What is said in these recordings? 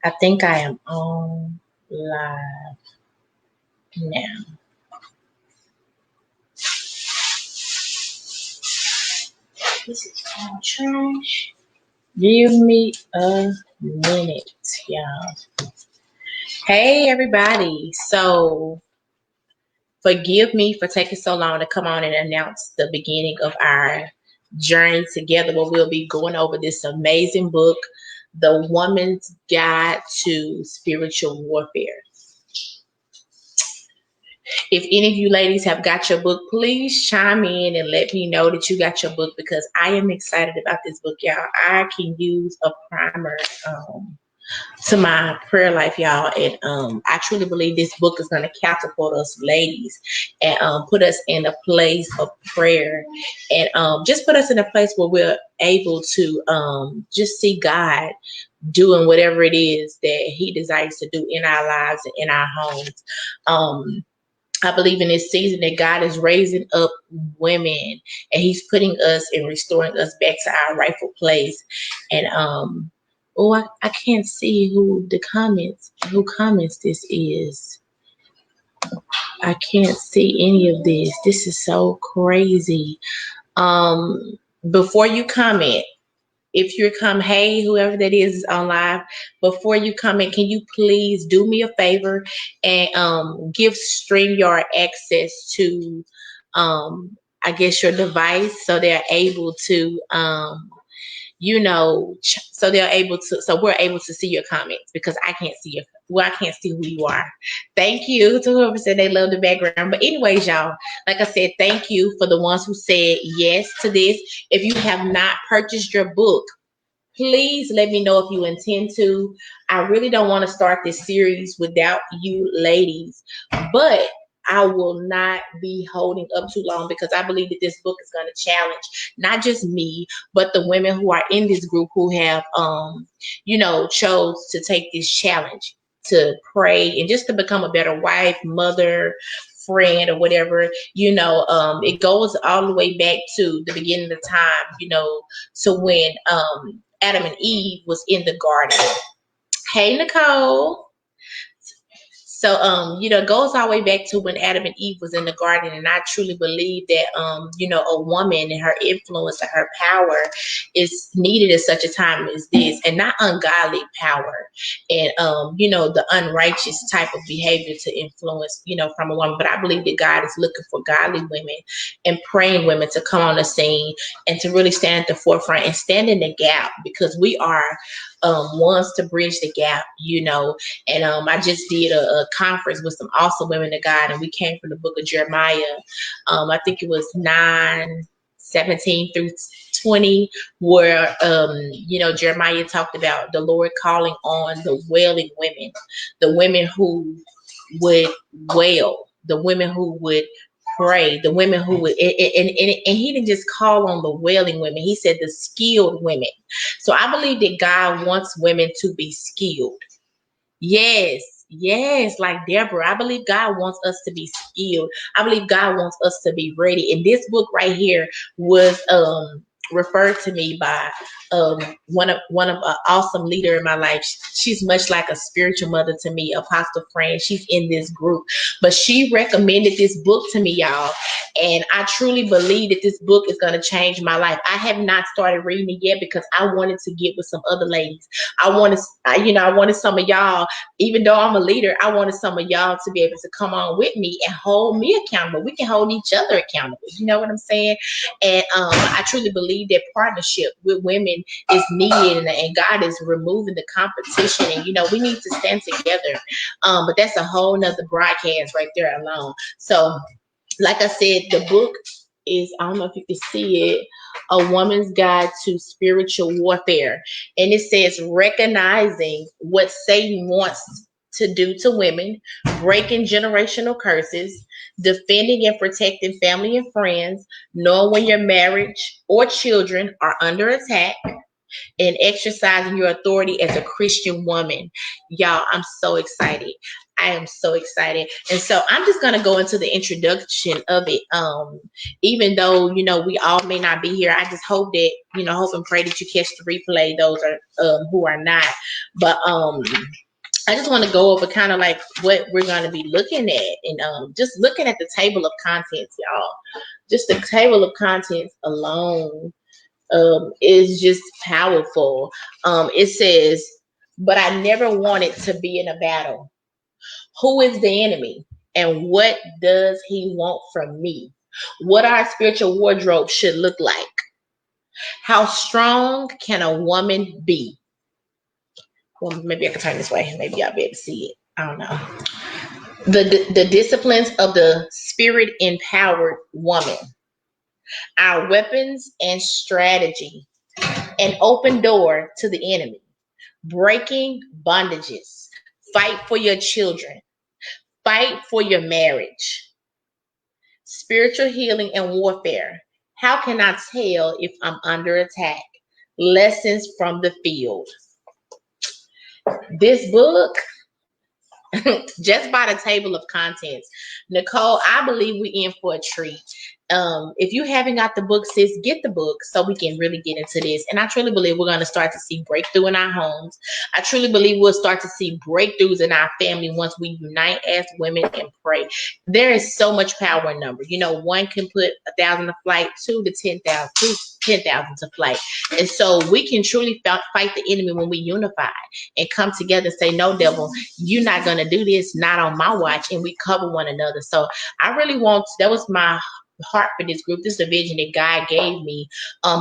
I think I am on live now. This is all trash. Give me a minute, y'all. Hey, everybody. So, forgive me for taking so long to come on and announce the beginning of our journey together, where we'll be going over this amazing book, The Woman's Guide to Spiritual Warfare. If any of you ladies have got your book, please chime in and let me know that you got your book, because I am excited about this book, y'all. I can use a primer to my prayer life, y'all. And I truly believe this book is going to catapult us ladies and put us in a place of prayer, and just put us in a place where we're able to just see God doing whatever it is that he desires to do in our lives and in our homes. I believe in this season that God is raising up women, and he's putting us and restoring us back to our rightful place. And I can't see who comments this is. I can't see any of this. This is so crazy. Before you comment, if you're hey, whoever that is on live, before you comment, can you please do me a favor and give StreamYard access to, I guess, your device, so they're able to, so we're able to see your comments, because I can't see I can't see who you are. Thank you to whoever said they love the background. But anyways, y'all, like I said, thank you for the ones who said yes to this. If you have not purchased your book, please let me know if you intend to. I really don't want to start this series without you ladies, but I will not be holding up too long, because I believe that this book is going to challenge not just me, but the women who are in this group who have, chose to take this challenge to pray and just to become a better wife, mother, friend, or whatever. It goes all the way back to the beginning of time, to when Adam and Eve was in the garden. Hey, Nicole. So, it goes all the way back to when Adam and Eve was in the garden. And I truly believe that, a woman and her influence and her power is needed at such a time as this, and not ungodly power and, the unrighteous type of behavior to influence, from a woman. But I believe that God is looking for godly women and praying women to come on the scene and to really stand at the forefront and stand in the gap, because we are ones to bridge the gap, And I just did a conference with some awesome women of God, and we came from the book of Jeremiah. I think it was 9:17 through 20, where Jeremiah talked about the Lord calling on the wailing women, the women who would wail, the women who would pray, the women who would, and he didn't just call on the wailing women, he said the skilled women. So I believe that God wants women to be skilled. Yes, like Deborah. I believe God wants us to be skilled. I believe God wants us to be ready. And this book right here was referred to me by one of an awesome leader in my life. She's much like a spiritual mother to me, Apostle Fran. She's in this group, but she recommended this book to me, y'all. And I truly believe that this book is going to change my life. I have not started reading it yet, because I wanted to get with some other ladies. I wanted some of y'all, even though I'm a leader, I wanted some of y'all to be able to come on with me and hold me accountable. We can hold each other accountable. You know what I'm saying? And I truly believe that partnership with women is needed, and God is removing the competition, and we need to stand together. But that's a whole nother broadcast right there alone. So like I said, the book is, I don't know if you can see it, A Woman's Guide to Spiritual Warfare. And it says, recognizing what Satan wants to do to women, breaking generational curses, defending and protecting family and friends, knowing when your marriage or children are under attack, and exercising your authority as a Christian woman. Y'all, I'm so excited. I am so excited. And so I'm just going to go into the introduction of it. Even though, we all may not be here, I just hope that, hope and pray that you catch the replay, those are who are not. But I just want to go over kind of like what we're going to be looking at, and just looking at the table of contents, y'all. Just the table of contents alone is just powerful. It says, but I never wanted to be in a battle. Who is the enemy? And what does he want from me? What our spiritual wardrobe should look like? How strong can a woman be? Well, maybe I can turn this way. Maybe I'll be able to see it. I don't know. The disciplines of the spirit empowered woman. Our weapons and strategy. An open door to the enemy. Breaking bondages. Fight for your children. Fight for your marriage. Spiritual healing and warfare. How can I tell if I'm under attack? Lessons from the field. This book, just by the table of contents, Nicole, I believe we're in for a treat. If you haven't got the book, sis, get the book so we can really get into this. And I truly believe we're going to start to see breakthrough in our homes. I truly believe we'll start to see breakthroughs in our family once we unite as women and pray. There is so much power in numbers. One can put 1,000 to flight, 2 to 10,000, 10,000 to flight. And so we can truly fight the enemy when we unify and come together and say, no, devil, you're not going to do this, not on my watch. And we cover one another. So I really that was my heart for this group. This is the vision that God gave me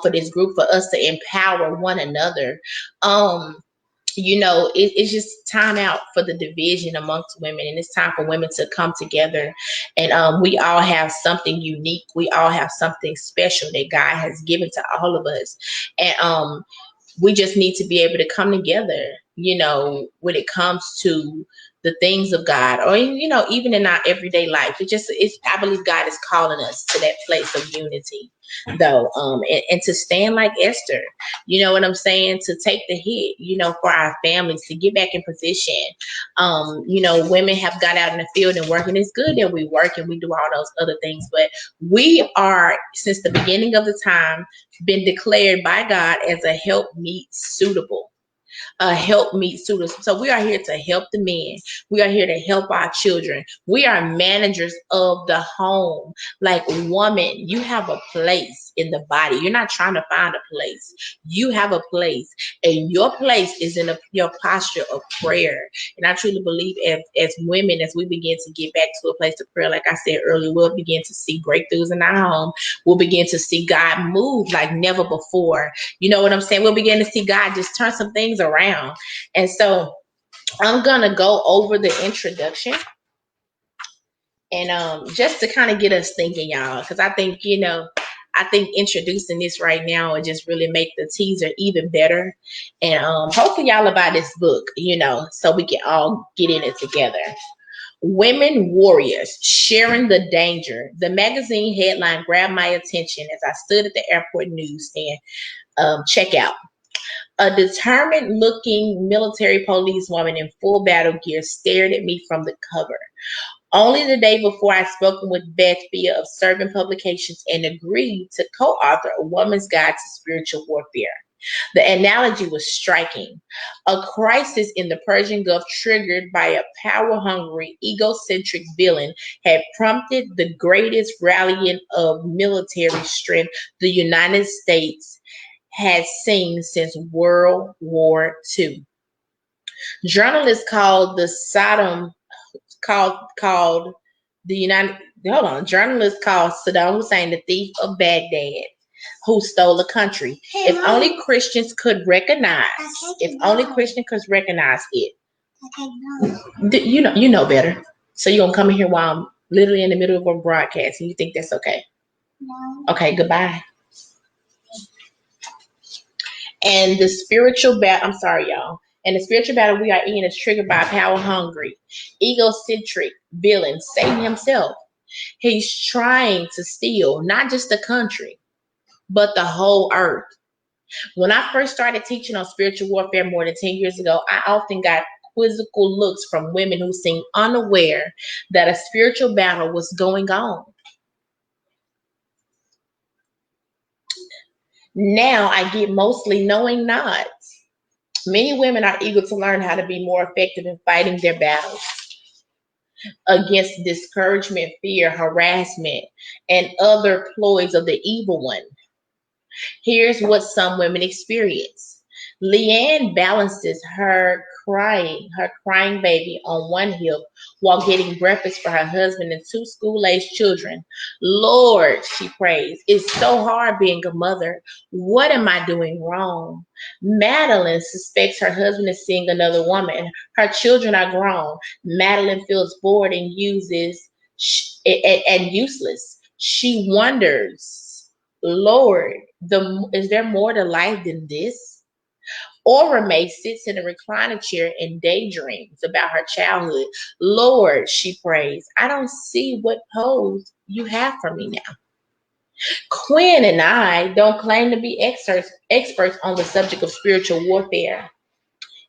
for this group, for us to empower one another. It's just time out for the division amongst women, and it's time for women to come together. And we all have something unique. We all have something special that God has given to all of us. And we just need to be able to come together, when it comes to the things of God, or, even in our everyday life. I believe God is calling us to that place of unity, though, and to stand like Esther, you know what I'm saying, to take the hit, for our families, to get back in position. Women have got out in the field and work, and it's good that we work and we do all those other things, but we are, since the beginning of the time, been declared by God as a helpmeet suitable. So we are here to help the men. We are here to help our children. We are managers of the home. Like, woman, you have a place in the body. You're not trying to find a place. You have a place, and your place is in your posture of prayer. And I truly believe as women, as we begin to get back to a place of prayer, like I said earlier, we'll begin to see breakthroughs in our home. We'll begin to see God move like never before. You know what I'm saying? We'll begin to see God just turn some things around. And so I'm gonna go over the introduction, and just to kind of get us thinking, y'all, because I think introducing this right now would just really make the teaser even better. And hopefully y'all will buy this book, so we can all get in it together. Women warriors sharing the danger. The magazine headline grabbed my attention as I stood at the airport newsstand checkout. A determined-looking military policewoman in full battle gear stared at me from the cover. Only the day before, I'd spoken with Beth via Observant Publications and agreed to co-author A Woman's Guide to Spiritual Warfare. The analogy was striking. A crisis in the Persian Gulf triggered by a power-hungry, egocentric villain had prompted the greatest rallying of military strength the United States had seen since World War II. Journalists called the Journalists called Saddam Hussein the thief of Baghdad, who stole the country. If only Christians could recognize it. You know better. So you're gonna come in here while I'm literally in the middle of a broadcast, and you think that's okay? No. Okay, goodbye. And the spiritual battle, I'm sorry, y'all. And the spiritual battle we are in is triggered by a power-hungry, egocentric villain, Satan himself. He's trying to steal not just the country, but the whole earth. When I first started teaching on spiritual warfare more than 10 years ago, I often got quizzical looks from women who seemed unaware that a spiritual battle was going on. Now I get mostly knowing nods. Many women are eager to learn how to be more effective in fighting their battles against discouragement, fear, harassment, and other ploys of the evil one. Here's what some women experience. Leanne balances her crying baby on one hip while getting breakfast for her husband and two school-aged children. Lord, she prays, it's so hard being a mother. What am I doing wrong? Madeline suspects her husband is seeing another woman. Her children are grown. Madeline feels bored and useless. She wonders, Lord, is there more to life than this? Aura May sits in a recliner chair and daydreams about her childhood. Lord, she prays, I don't see what pose you have for me now. Quinn and I don't claim to be experts on the subject of spiritual warfare.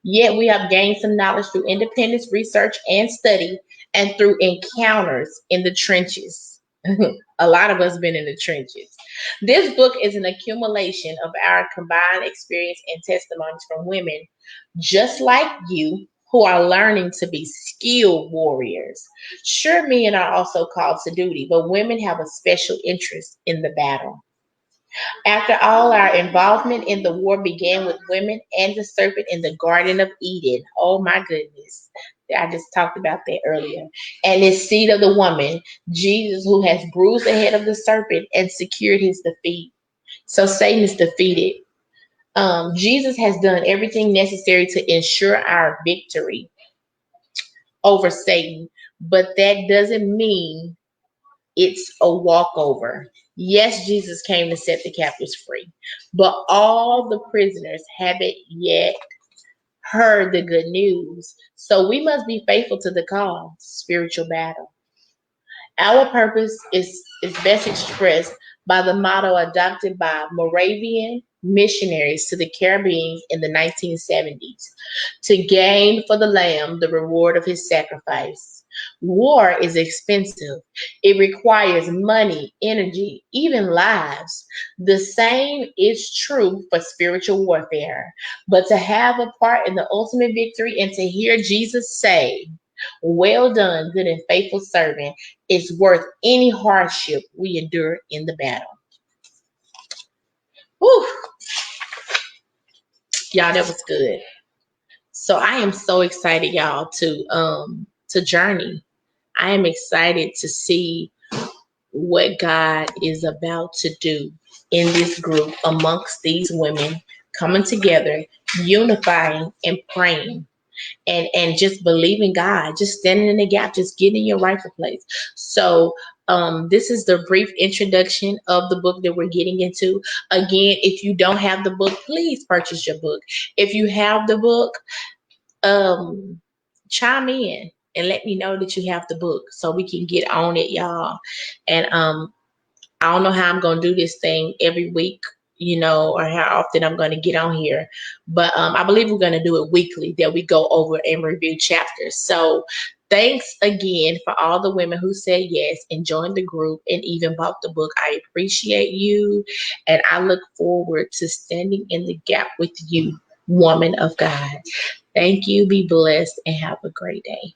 Yet we have gained some knowledge through independence, research, and study, and through encounters in the trenches. A lot of us been in the trenches. This book is an accumulation of our combined experience and testimonies from women just like you who are learning to be skilled warriors. Sure, men are also called to duty, but women have a special interest in the battle. After all, our involvement in the war began with women and the serpent in the Garden of Eden. Oh my goodness. I just talked about that earlier. And his seed of the woman, Jesus, who has bruised the head of the serpent and secured his defeat. So Satan is defeated. Jesus has done everything necessary to ensure our victory over Satan, but that doesn't mean it's a walkover. Yes, Jesus came to set the captives free, but all the prisoners haven't yet heard the good news. So we must be faithful to the call, spiritual battle. Our purpose is best expressed by the motto adopted by Moravian missionaries to the Caribbean in the 1970s, to gain for the Lamb the reward of his sacrifice. War is expensive. It requires money, energy, even lives. The same is true for spiritual warfare. But to have a part in the ultimate victory and to hear Jesus say, well done, good and faithful servant, is worth any hardship we endure in the battle. Whew, y'all, that was good. So I am so excited, y'all, to journey. I am excited to see what God is about to do in this group amongst these women coming together, unifying and praying. And just believing God, just standing in the gap, just getting in your rightful place. So this is the brief introduction of the book that we're getting into. Again, if you don't have the book, please purchase your book. If you have the book, chime in and let me know that you have the book so we can get on it, y'all. And I don't know how I'm going to do this thing every week, or how often I'm going to get on here. But I believe we're going to do it weekly, that we go over and review chapters. So thanks again for all the women who said yes and joined the group and even bought the book. I appreciate you. And I look forward to standing in the gap with you, woman of God. Thank you. Be blessed and have a great day.